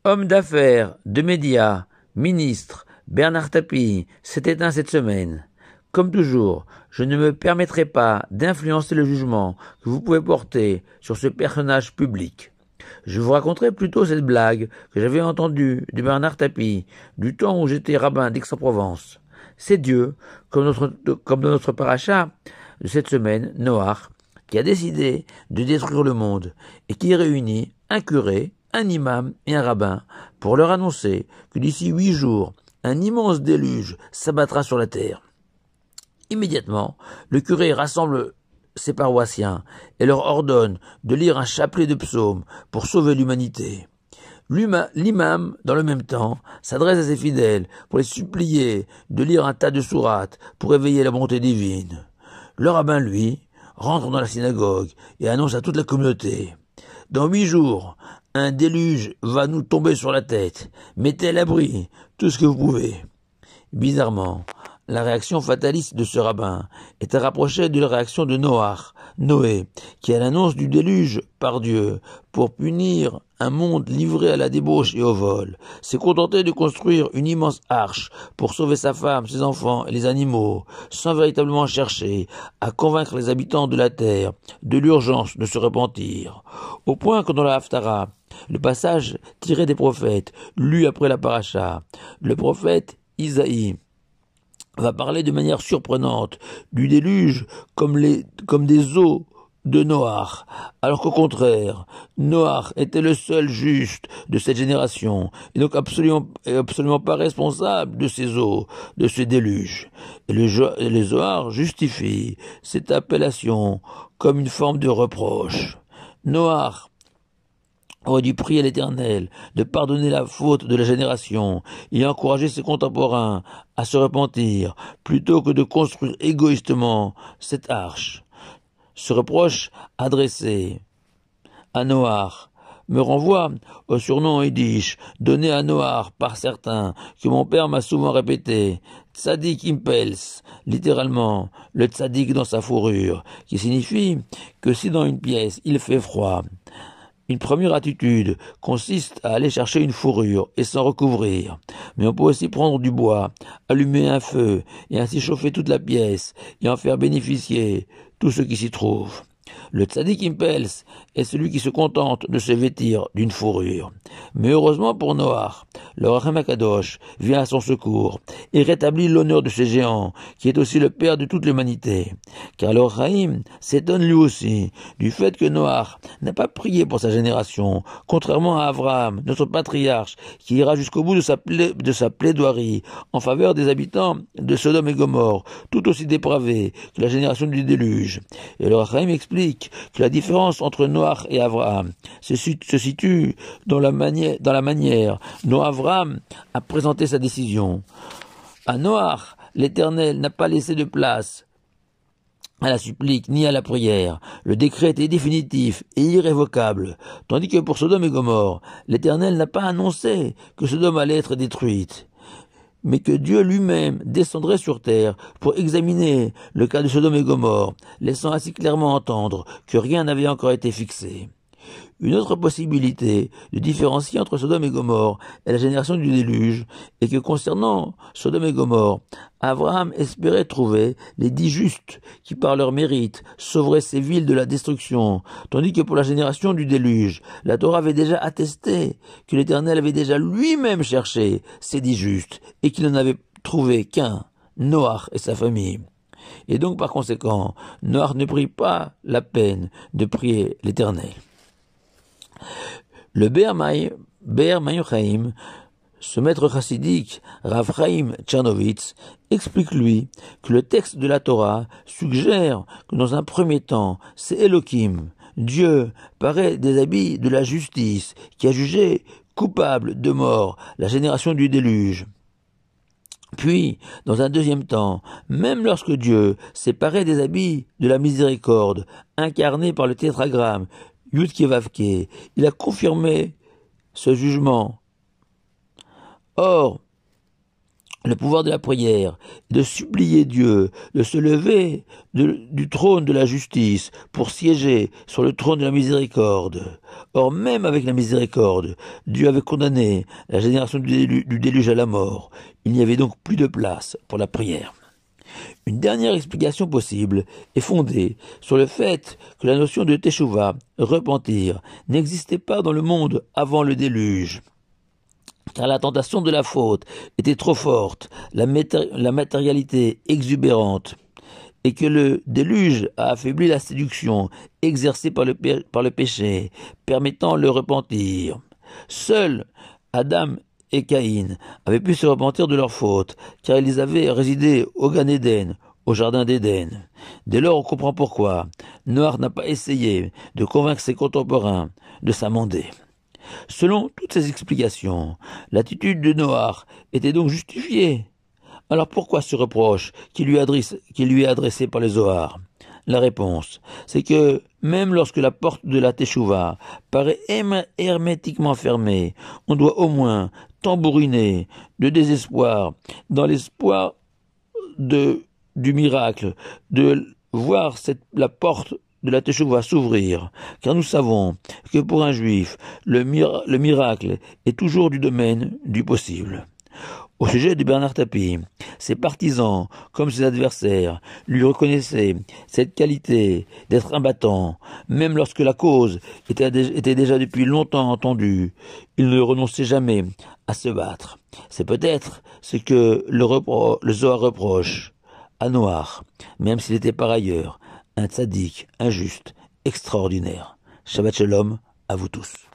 Homme d'affaires, de médias, ministre, Bernard Tapie s'est éteint cette semaine. Comme toujours, je ne me permettrai pas d'influencer le jugement que vous pouvez porter sur ce personnage public. Je vous raconterai plutôt cette blague que j'avais entendue de Bernard Tapie du temps où j'étais rabbin d'Aix-en-Provence. C'est Dieu, comme dans notre paracha de cette semaine, Noach, qui a décidé de détruire le monde et qui réunit un curé, un imam et un rabbin pour leur annoncer que d'ici 8 jours, un immense déluge s'abattra sur la terre. Immédiatement, le curé rassemble ses paroissiens et leur ordonne de lire un chapelet de psaumes pour sauver l'humanité. L'imam, dans le même temps, s'adresse à ses fidèles pour les supplier de lire un tas de sourates pour éveiller la bonté divine. Le rabbin, lui, rentre dans la synagogue et annonce à toute la communauté: « Dans 8 jours, un déluge va nous tomber sur la tête. Mettez à l'abri tout ce que vous pouvez. » Bizarrement, la réaction fataliste de ce rabbin est à rapprocher de la réaction de Noé, qui à l'annonce du déluge par Dieu, pour punir un monde livré à la débauche et au vol, s'est contenté de construire une immense arche pour sauver sa femme, ses enfants et les animaux, sans véritablement chercher à convaincre les habitants de la terre de l'urgence de se repentir. Au point que dans la Haftara, le passage tiré des prophètes, lu après la paracha, le prophète Isaïe va parler de manière surprenante du déluge comme des eaux de Noach, alors qu'au contraire, Noach était le seul juste de cette génération, et donc absolument pas responsable de ces eaux, de ce déluge. Et le Zohar justifie cette appellation comme une forme de reproche. Noach aurait dû prier l'Éternel de pardonner la faute de la génération et encourager ses contemporains à se repentir, plutôt que de construire égoïstement cette arche. Ce reproche adressé à Noach me renvoie au surnom yiddish donné à Noach par certains, que mon père m'a souvent répété, Tzadik Impels, littéralement le tzadik dans sa fourrure, qui signifie que si dans une pièce il fait froid, une première attitude consiste à aller chercher une fourrure et s'en recouvrir. Mais on peut aussi prendre du bois, allumer un feu et ainsi chauffer toute la pièce et en faire bénéficier tout ce qui s'y trouve. Le tzaddik impels est celui qui se contente de se vêtir d'une fourrure. Mais heureusement pour Noach, le Rachem Akadosh vient à son secours et rétablit l'honneur de ce géant, qui est aussi le père de toute l'humanité. Car le Rachem s'étonne lui aussi du fait que Noach n'a pas prié pour sa génération, contrairement à Abraham, notre patriarche, qui ira jusqu'au bout de sa plaidoirie en faveur des habitants de Sodome et Gomorrhe, tout aussi dépravés que la génération du déluge. Et le Rachem explique que la différence entre Noach et Abraham se situe dans la manière dont Abraham a présenté sa décision. À Noach, l'Éternel n'a pas laissé de place à la supplique ni à la prière. Le décret était définitif et irrévocable, tandis que pour Sodome et Gomorrhe, l'Éternel n'a pas annoncé que Sodome allait être détruite, mais que Dieu lui-même descendrait sur terre pour examiner le cas de Sodome et Gomorrhe, laissant ainsi clairement entendre que rien n'avait encore été fixé. Une autre possibilité de différencier entre Sodome et Gomorrhe et la génération du déluge est que concernant Sodome et Gomorrhe, Abraham espérait trouver les 10 justes qui par leur mérite sauveraient ces villes de la destruction, tandis que pour la génération du déluge, la Torah avait déjà attesté que l'Éternel avait déjà lui-même cherché ces 10 justes et qu'il n'en avait trouvé qu'un, Noach et sa famille. Et donc par conséquent, Noach ne prit pas la peine de prier l'Éternel. Le Be'er Chaim, ce maître chassidique, Rav Chaim Tchernovitz, explique lui que le texte de la Torah suggère que dans un premier temps, c'est Elohim, Dieu, paraît des habits de la justice, qui a jugé coupable de mort la génération du déluge. Puis, dans un deuxième temps, même lorsque Dieu s'est paré des habits de la miséricorde, incarné par le tétragramme Yud-Ké Vav-Ké, il a confirmé ce jugement. Or, le pouvoir de la prière, de supplier Dieu, de se lever du trône de la justice pour siéger sur le trône de la miséricorde. Or, même avec la miséricorde, Dieu avait condamné la génération du déluge à la mort. Il n'y avait donc plus de place pour la prière. Une dernière explication possible est fondée sur le fait que la notion de teshuva, repentir, n'existait pas dans le monde avant le déluge. Car la tentation de la faute était trop forte, la matérialité exubérante, et que le déluge a affaibli la séduction exercée par le péché, permettant le repentir. Seuls Adam et Caïn avaient pu se repentir de leur faute, car ils avaient résidé au Gan Éden, au jardin d'Éden. Dès lors, on comprend pourquoi Noach n'a pas essayé de convaincre ses contemporains de s'amender. Selon toutes ces explications, l'attitude de Noach était donc justifiée. Alors pourquoi ce reproche qui lui est adressé par le Zohar? La réponse, c'est que même lorsque la porte de la Teshuvah paraît hermétiquement fermée, on doit au moins tambouriner de désespoir, dans l'espoir du miracle, de voir la porte de la Teshuvah s'ouvrir, car nous savons que pour un juif, le miracle est toujours du domaine du possible. Au sujet de Bernard Tapie, ses partisans, comme ses adversaires, lui reconnaissaient cette qualité d'être un battant, même lorsque la cause était déjà depuis longtemps entendue. Il ne renonçait jamais à se battre. C'est peut-être ce que le Zohar reproche à Noach, même s'il était par ailleurs un tzaddik, injuste, extraordinaire. Shabbat shalom à vous tous.